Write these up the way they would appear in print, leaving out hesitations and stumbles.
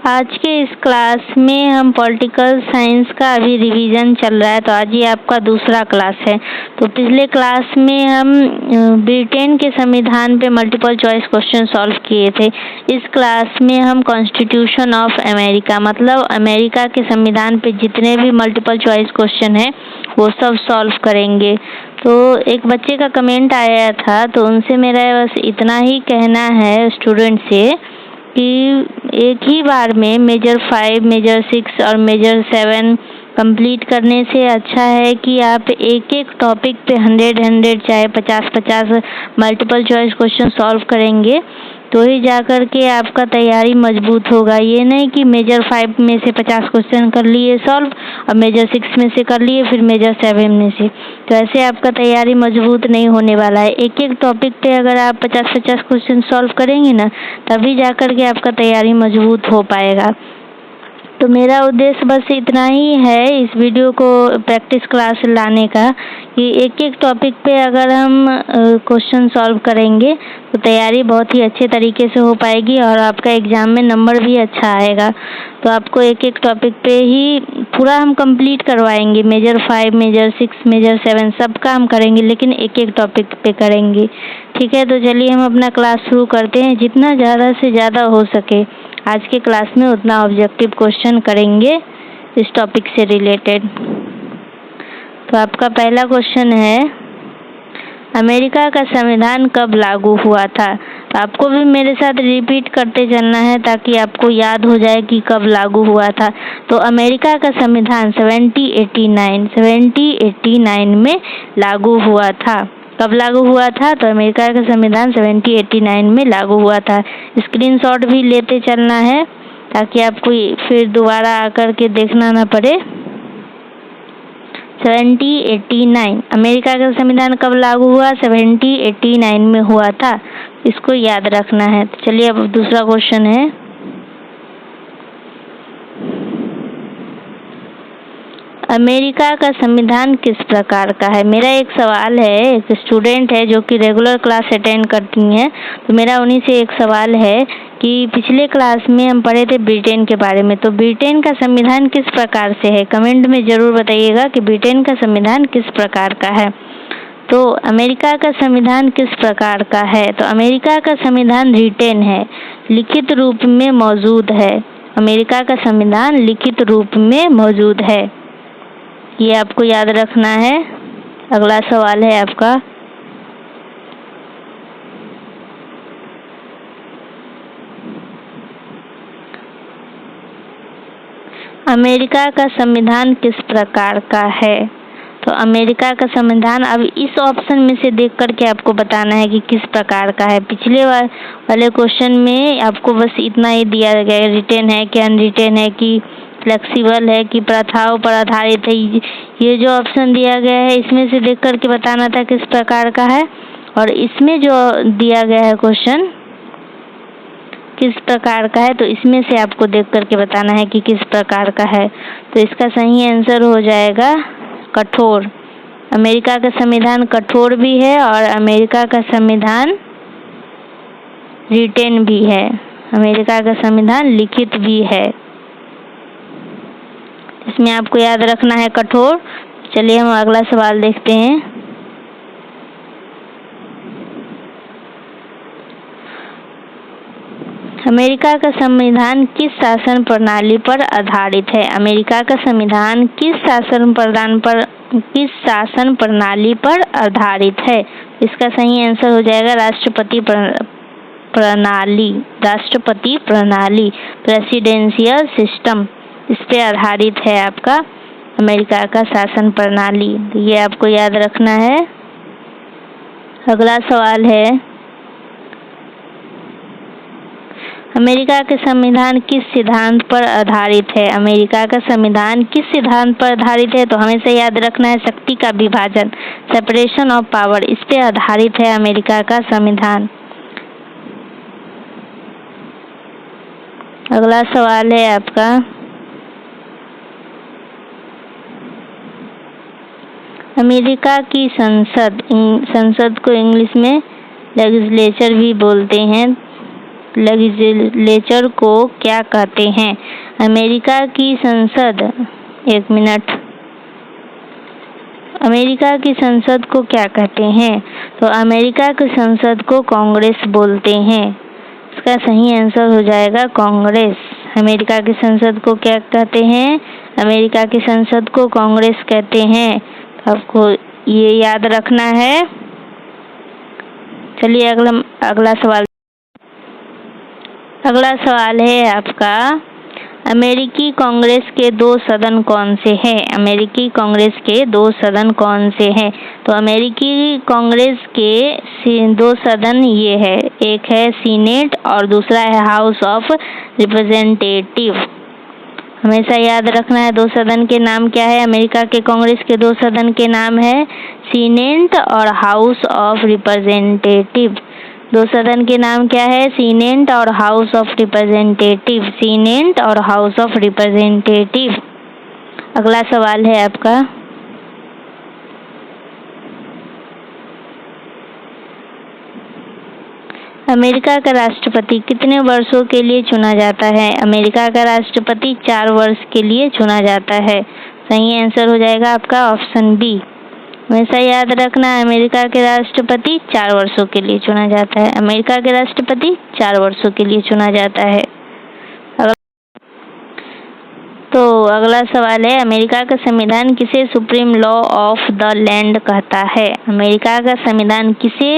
आज के इस क्लास में हम पॉलिटिकल साइंस का अभी रिवीजन चल रहा है, तो आज ये आपका दूसरा क्लास है। तो पिछले क्लास में हम ब्रिटेन के संविधान पे मल्टीपल चॉइस क्वेश्चन सॉल्व किए थे। इस क्लास में हम कॉन्स्टिट्यूशन ऑफ अमेरिका मतलब अमेरिका के संविधान पे जितने भी मल्टीपल चॉइस क्वेश्चन हैं वो सब सॉल्व करेंगे। तो एक बच्चे का कमेंट आया था, तो उनसे मेरा बस इतना ही कहना है स्टूडेंट से कि एक ही बार में मेजर 5, मेजर 6 और मेजर 7 कंप्लीट करने से अच्छा है कि आप एक एक टॉपिक पे 100 चाहे 50 मल्टीपल चॉइस क्वेश्चन सॉल्व करेंगे तो ही जाकर के आपका तैयारी मजबूत होगा। ये नहीं कि मेजर 5 में से 50 क्वेश्चन कर लिए सॉल्व और मेजर 6 में से कर लिए फिर मेजर 7 में से, तो ऐसे आपका तैयारी मजबूत नहीं होने वाला है। एक एक टॉपिक पे अगर आप 50 क्वेश्चन सॉल्व करेंगे ना, तभी जाकर के आपका तैयारी मजबूत हो पाएगा। तो मेरा उद्देश्य बस इतना ही है इस वीडियो को प्रैक्टिस क्लास लाने का कि एक एक टॉपिक पे अगर हम क्वेश्चन सॉल्व करेंगे तो तैयारी बहुत ही अच्छे तरीके से हो पाएगी और आपका एग्ज़ाम में नंबर भी अच्छा आएगा। तो आपको एक एक टॉपिक पे ही पूरा हम कंप्लीट करवाएंगे। मेजर 5, मेजर 6, मेजर 7 सब का हम करेंगे, लेकिन एक एक टॉपिक पे करेंगे। ठीक है, तो चलिए हम अपना क्लास शुरू करते हैं। जितना ज़्यादा से ज़्यादा हो सके आज के क्लास में उतना ऑब्जेक्टिव क्वेश्चन करेंगे इस टॉपिक से रिलेटेड। तो आपका पहला क्वेश्चन है, अमेरिका का संविधान कब लागू हुआ था? तो आपको भी मेरे साथ रिपीट करते चलना है ताकि आपको याद हो जाए कि कब लागू हुआ था। तो अमेरिका का संविधान 1789 में लागू हुआ था। कब लागू हुआ था? तो अमेरिका का संविधान 1789 में लागू हुआ था। स्क्रीनशॉट भी लेते चलना है ताकि आपको फिर दोबारा आकर के देखना ना पड़े। 1789 अमेरिका का संविधान कब लागू हुआ? 1789 में हुआ था, इसको याद रखना है। तो चलिए अब दूसरा क्वेश्चन है, अमेरिका का संविधान किस प्रकार का है? मेरा एक सवाल है, एक स्टूडेंट है जो कि रेगुलर क्लास अटेंड करती हैं, तो मेरा उन्हीं से एक सवाल है कि पिछले क्लास में हम पढ़े थे ब्रिटेन के बारे में, तो ब्रिटेन का संविधान किस प्रकार से है? कमेंट में ज़रूर बताइएगा कि ब्रिटेन का संविधान किस प्रकार का है। तो अमेरिका का संविधान किस प्रकार का है? तो अमेरिका का संविधान रिटेन है, लिखित रूप में मौजूद है। अमेरिका का संविधान लिखित रूप में मौजूद है, ये आपको याद रखना है। अगला सवाल है आपका, अमेरिका का संविधान किस प्रकार का है? तो अमेरिका का संविधान अब इस ऑप्शन में से देख करके आपको बताना है कि किस प्रकार का है। पिछले वाले क्वेश्चन में आपको बस इतना ही दिया गया, रिटेन है कि अनरिटेन है कि फ्लेक्सिबल है कि प्रथाओं पर आधारित है। ये जो ऑप्शन दिया गया है इसमें से देख करके बताना था किस प्रकार का है, और इसमें जो दिया गया है क्वेश्चन किस प्रकार का है, तो इसमें से आपको देख करके बताना है कि किस प्रकार का है। तो इसका सही आंसर हो जाएगा कठोर। अमेरिका का संविधान कठोर भी है और अमेरिका का संविधान रिटेन भी है। अमेरिका का संविधान लिखित भी है, इसमें आपको याद रखना है कठोर। चलिए हम अगला सवाल देखते हैं, अमेरिका का संविधान किस शासन प्रणाली पर आधारित है? अमेरिका का संविधान किस शासन प्रणाली पर आधारित है? इसका सही आंसर हो जाएगा राष्ट्रपति प्रणाली, प्रेसिडेंशियल सिस्टम, इस पे आधारित है आपका अमेरिका का शासन प्रणाली। ये आपको याद रखना है। अगला सवाल है, अमेरिका के संविधान किस सिद्धांत पर आधारित है? अमेरिका का संविधान किस सिद्धांत पर आधारित है? तो हमेशा याद रखना है शक्ति का विभाजन, सेपरेशन ऑफ पावर, इस पे आधारित है अमेरिका का संविधान। अगला सवाल है आपका, अमेरिका की संसद को इंग्लिश में लेजिस्लेचर भी बोलते हैं, लेजिस्लेचर को क्या कहते हैं? अमेरिका की संसद, एक मिनट, अमेरिका की संसद को क्या कहते हैं? तो अमेरिका की संसद को कांग्रेस बोलते हैं। इसका सही आंसर हो जाएगा कांग्रेस। अमेरिका की संसद को क्या कहते हैं? अमेरिका की संसद को कांग्रेस कहते हैं। आपको ये याद रखना है। चलिए अगला सवाल। अगला सवाल है आपका, अमेरिकी कांग्रेस के 2 सदन कौन से हैं? अमेरिकी कांग्रेस के 2 सदन कौन से हैं? तो अमेरिकी कांग्रेस के 2 सदन ये है, एक है सीनेट और दूसरा है हाउस ऑफ रिप्रेजेंटेटिव। हमेशा याद रखना है 2 सदन के नाम क्या है। अमेरिका के कांग्रेस के 2 सदन के नाम है सीनेट और हाउस ऑफ रिप्रेजेंटेटिव। 2 सदन के नाम क्या है? सीनेट और हाउस ऑफ रिप्रेजेंटेटिव। सीनेट और हाउस ऑफ रिप्रेजेंटेटिव। अगला सवाल है आपका, अमेरिका का राष्ट्रपति कितने वर्षों के लिए चुना जाता है? अमेरिका का राष्ट्रपति 4 वर्ष के लिए चुना जाता है। सही आंसर हो जाएगा आपका ऑप्शन बी। हमेशा याद रखना, अमेरिका के राष्ट्रपति 4 वर्षों के लिए चुना जाता है। अमेरिका के राष्ट्रपति 4 वर्षों के लिए चुना जाता है। तो अगला सवाल है, अमेरिका का संविधान किसे supreme law of the land कहता है? अमेरिका का संविधान किसे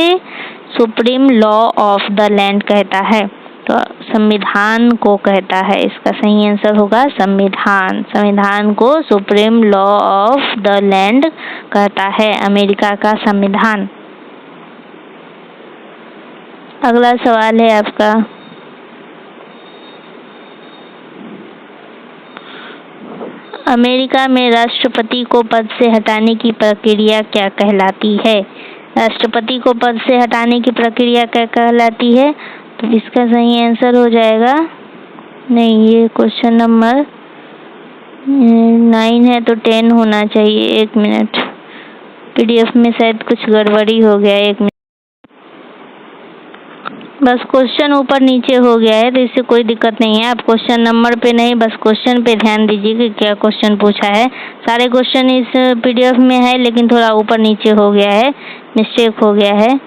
supreme law of the land कहता है? तो संविधान को कहता है। इसका सही आंसर होगा संविधान। संविधान को supreme law of the land कहता है, अमेरिका का संविधान। अगला सवाल है आपका, अमेरिका में राष्ट्रपति को पद से हटाने की प्रक्रिया क्या कहलाती है? राष्ट्रपति को पद से हटाने की प्रक्रिया क्या कहलाती है? तो इसका सही आंसर हो जाएगा, नहीं, ये क्वेश्चन नंबर 9 है तो 10 होना चाहिए। एक मिनट, पीडीएफ में शायद कुछ गड़बड़ी हो गया। एक मिनट, बस क्वेश्चन ऊपर नीचे हो गया है तो इससे कोई दिक्कत नहीं है। आप क्वेश्चन नंबर पे नहीं, बस क्वेश्चन पे ध्यान दीजिए कि क्या क्वेश्चन पूछा है। सारे क्वेश्चन इस पीडीएफ में है लेकिन थोड़ा ऊपर नीचे हो गया है, मिस्टेक हो गया है।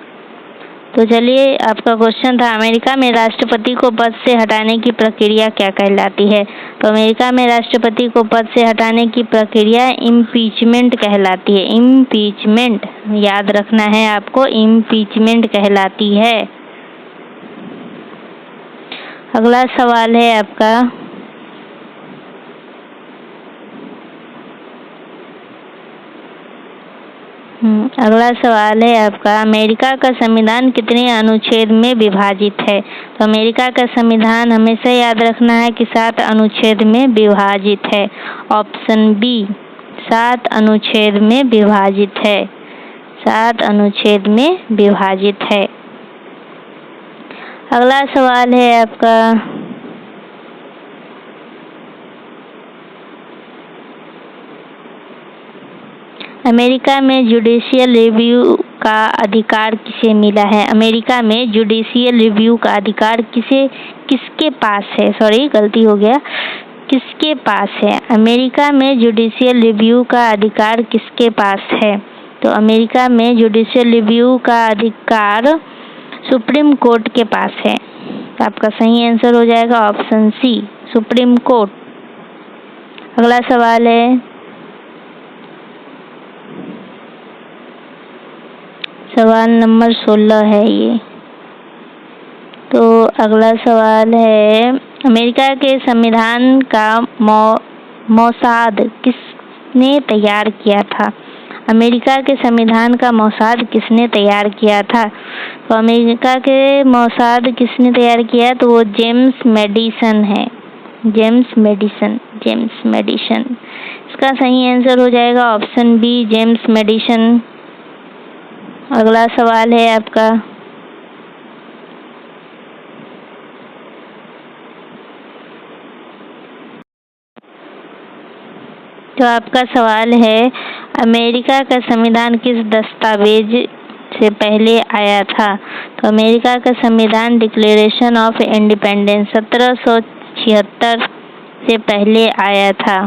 तो चलिए, आपका क्वेश्चन था, अमेरिका में राष्ट्रपति को पद से हटाने की प्रक्रिया क्या कहलाती है? तो अमेरिका में राष्ट्रपति को पद से हटाने की प्रक्रिया इम्पीचमेंट कहलाती है। इम्पीचमेंट याद रखना है आपको, इम्पीचमेंट कहलाती है। अगला सवाल है आपका, अगला सवाल है आपका, अमेरिका का संविधान कितने अनुच्छेद में विभाजित है? तो अमेरिका का संविधान हमेशा याद रखना है कि 7 अनुच्छेद में विभाजित है। ऑप्शन बी, 7 अनुच्छेद में विभाजित है। 7 अनुच्छेद में विभाजित है। अगला सवाल है आपका, अमेरिका में जुडिशियल रिव्यू का अधिकार किसे मिला है? अमेरिका में जुडिशियल रिव्यू का अधिकार किसके पास है? सॉरी, गलती हो गया, किसके पास है? अमेरिका में जुडिशियल रिव्यू का अधिकार किसके पास है? तो अमेरिका में जुडिशियल रिव्यू का अधिकार सुप्रीम कोर्ट के पास है। तो आपका सही आंसर हो जाएगा ऑप्शन सी, सुप्रीम कोर्ट। अगला सवाल है, सवाल नंबर 16 है ये। तो अगला सवाल है, अमेरिका के संविधान का मौसाद किसने तैयार किया था? अमेरिका के संविधान का मौसाद किसने तैयार किया था? तो अमेरिका के मौसाद किसने तैयार किया? तो वो जेम्स मेडिसन है। James Madison. इसका सही आंसर हो जाएगा ऑप्शन बी, जेम्स मेडिसन। अगला सवाल है आपका, तो आपका सवाल है, अमेरिका का संविधान किस दस्तावेज से पहले आया था? तो अमेरिका का संविधान डिक्लेरेशन ऑफ इंडिपेंडेंस 1776 से पहले आया था।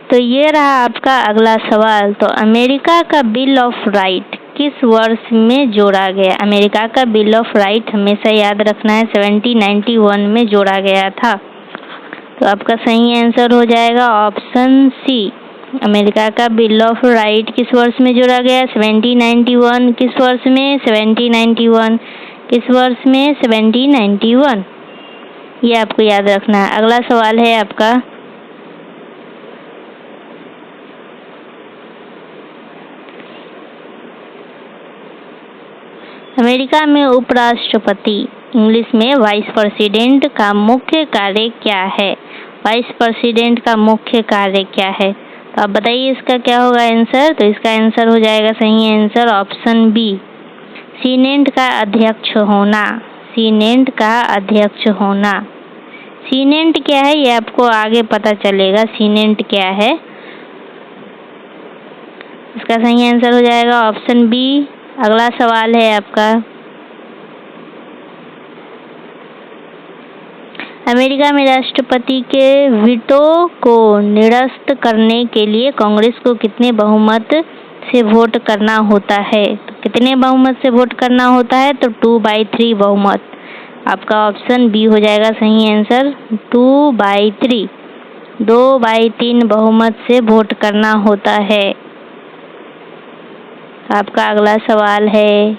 तो ये रहा आपका अगला सवाल। तो अमेरिका का बिल ऑफ राइट किस वर्ष में जोड़ा गया? अमेरिका का बिल ऑफ राइट हमेशा याद रखना है 1791 में जोड़ा गया था। तो आपका सही आंसर हो जाएगा ऑप्शन सी। अमेरिका का बिल ऑफ राइट किस वर्ष में जोड़ा गया? 1791। किस वर्ष में? 1791। किस वर्ष में? 1791। ये आपको याद रखना है। अगला सवाल है आपका, अमेरिका में उपराष्ट्रपति, इंग्लिश में वाइस प्रेसिडेंट का मुख्य कार्य क्या है? वाइस प्रेसिडेंट का मुख्य कार्य क्या है? तो आप बताइए इसका क्या होगा आंसर? तो इसका आंसर हो जाएगा सही आंसर ऑप्शन बी, सीनेट का अध्यक्ष होना। सीनेट का अध्यक्ष होना। सीनेट क्या है ये आपको आगे पता चलेगा, सीनेट क्या है। इसका सही आंसर हो जाएगा ऑप्शन बी। अगला सवाल है आपका, अमेरिका में राष्ट्रपति के वीटो को निरस्त करने के लिए कांग्रेस को कितने बहुमत से वोट करना होता है? तो कितने बहुमत से वोट करना होता है? तो 2/3 बहुमत। आपका ऑप्शन बी हो जाएगा सही आंसर, 2/3, 2/3 बहुमत से वोट करना होता है। आपका अगला सवाल है,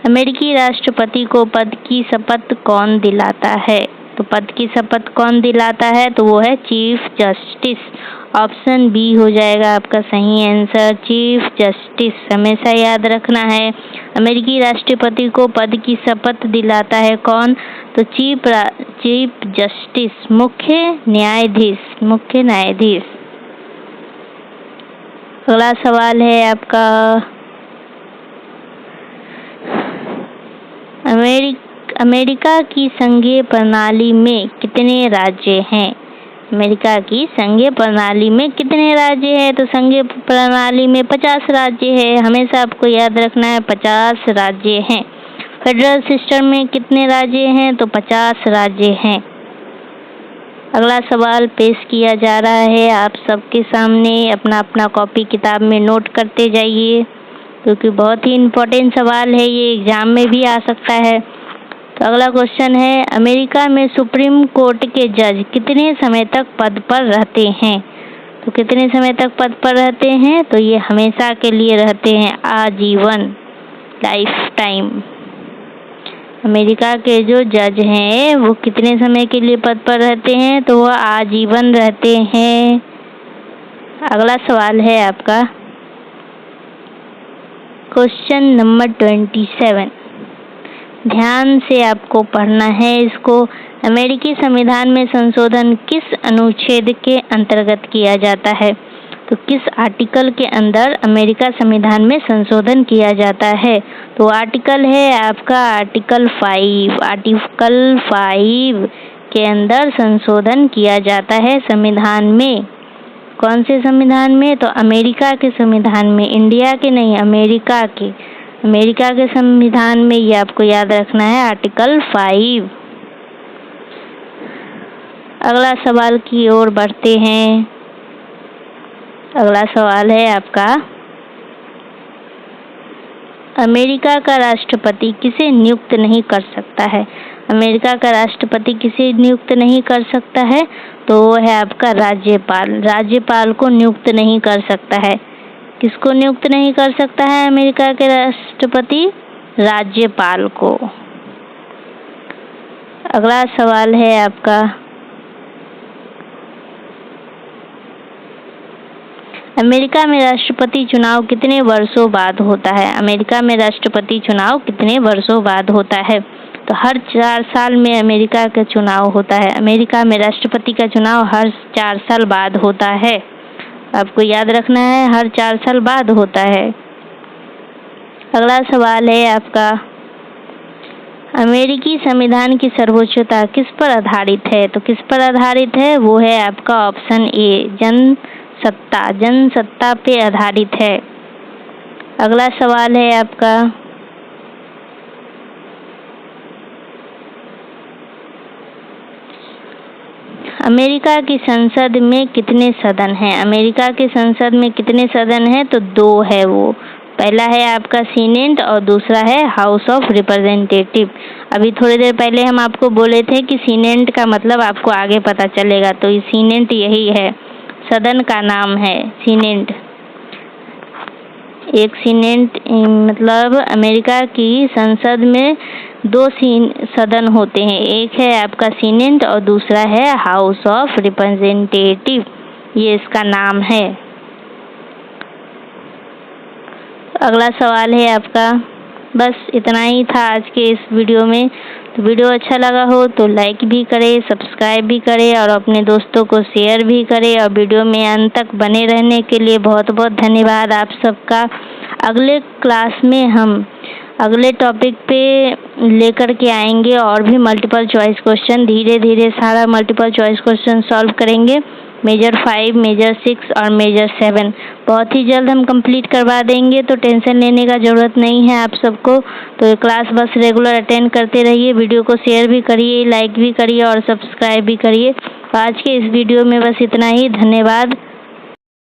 अमेरिकी राष्ट्रपति को पद की शपथ कौन दिलाता है? तो पद की शपथ कौन दिलाता है? तो वो है चीफ जस्टिस। ऑप्शन बी हो जाएगा आपका सही आंसर, चीफ जस्टिस। हमेशा याद रखना है, अमेरिकी राष्ट्रपति को पद की शपथ दिलाता है कौन? तो चीफ जस्टिस, मुख्य न्यायाधीश, मुख्य न्यायाधीश। अगला सवाल है आपका, अमेरिका की संघीय प्रणाली में कितने राज्य हैं? अमेरिका की संघीय प्रणाली में कितने राज्य हैं? तो संघीय प्रणाली में 50 राज्य है। हमेशा आपको याद रखना है 50 राज्य हैं। फेडरल सिस्टम में कितने राज्य हैं? तो 50 राज्य हैं। अगला सवाल पेश किया जा रहा है आप सबके सामने, अपना अपना कॉपी किताब में नोट करते जाइए क्योंकि बहुत ही इम्पोर्टेंट सवाल है, ये एग्जाम में भी आ सकता है। तो अगला क्वेश्चन है, अमेरिका में सुप्रीम कोर्ट के जज कितने समय तक पद पर रहते हैं? तो कितने समय तक पद पर रहते हैं? तो ये हमेशा के लिए रहते हैं, आजीवन, लाइफ टाइम। अमेरिका के जो जज हैं वो कितने समय के लिए पद पर रहते हैं? तो वो आजीवन रहते हैं। अगला सवाल है आपका, क्वेश्चन नंबर 27। ध्यान से आपको पढ़ना है इसको। अमेरिकी संविधान में संशोधन किस अनुच्छेद के अंतर्गत किया जाता है? तो किस आर्टिकल के अंदर अमेरिका संविधान में संशोधन किया जाता है? तो आर्टिकल है आपका आर्टिकल 5। आर्टिकल 5 के अंदर संशोधन किया जाता है संविधान में। कौन से संविधान में? तो अमेरिका के संविधान में, इंडिया के नहीं, अमेरिका के। अमेरिका के संविधान में ये आपको याद रखना है, आर्टिकल 5। अगला सवाल की ओर बढ़ते हैं। अगला सवाल है आपका, अमेरिका का राष्ट्रपति किसे नियुक्त नहीं कर सकता है? अमेरिका का राष्ट्रपति किसे नियुक्त नहीं कर सकता है? तो वो है आपका राज्यपाल। राज्यपाल को नियुक्त नहीं कर सकता है। किसको नियुक्त नहीं कर सकता है अमेरिका के राष्ट्रपति? राज्यपाल को। अगला सवाल है आपका, अमेरिका में राष्ट्रपति चुनाव कितने वर्षों बाद होता है? अमेरिका में राष्ट्रपति चुनाव कितने वर्षों बाद होता है? तो हर 4 साल में अमेरिका का चुनाव होता है। अमेरिका में राष्ट्रपति का चुनाव हर 4 साल बाद होता है। आपको याद रखना है, हर 4 साल बाद होता है। अगला सवाल है आपका, अमेरिकी संविधान की सर्वोच्चता किस पर आधारित है? तो किस पर आधारित है? वो है आपका ऑप्शन ए, जनसत्ता। जनसत्ता पे आधारित है। अगला सवाल है आपका, अमेरिका की संसद में कितने सदन हैं? अमेरिका की संसद में कितने सदन हैं? तो 2 है वो। पहला है आपका सीनेट और दूसरा है हाउस ऑफ रिप्रेजेंटेटिव। अभी थोड़ी देर पहले हम आपको बोले थे कि सीनेट का मतलब आपको आगे पता चलेगा, तो ये सीनेट यही है, सदन का नाम है सीनेट। एक सीनेट मतलब अमेरिका की संसद में 2 सदन होते हैं, एक है आपका सीनेट और दूसरा है हाउस ऑफ रिप्रेजेंटेटिव, ये इसका नाम है। अगला सवाल है आपका, बस इतना ही था आज के इस वीडियो में। तो वीडियो अच्छा लगा हो तो लाइक भी करें, सब्सक्राइब भी करें और अपने दोस्तों को शेयर भी करें। और वीडियो में अंत तक बने रहने के लिए बहुत बहुत धन्यवाद आप सबका। अगले क्लास में हम अगले टॉपिक पे लेकर के आएंगे और भी मल्टीपल चॉइस क्वेश्चन। धीरे धीरे सारा मल्टीपल चॉइस क्वेश्चन सॉल्व करेंगे, मेजर 5, मेजर 6 और मेजर 7 बहुत ही जल्द हम कंप्लीट करवा देंगे, तो टेंशन लेने का ज़रूरत नहीं है आप सबको। तो ये क्लास बस रेगुलर अटेंड करते रहिए, वीडियो को शेयर भी करिए, लाइक भी करिए और सब्सक्राइब भी करिए। आज के इस वीडियो में बस इतना ही। धन्यवाद।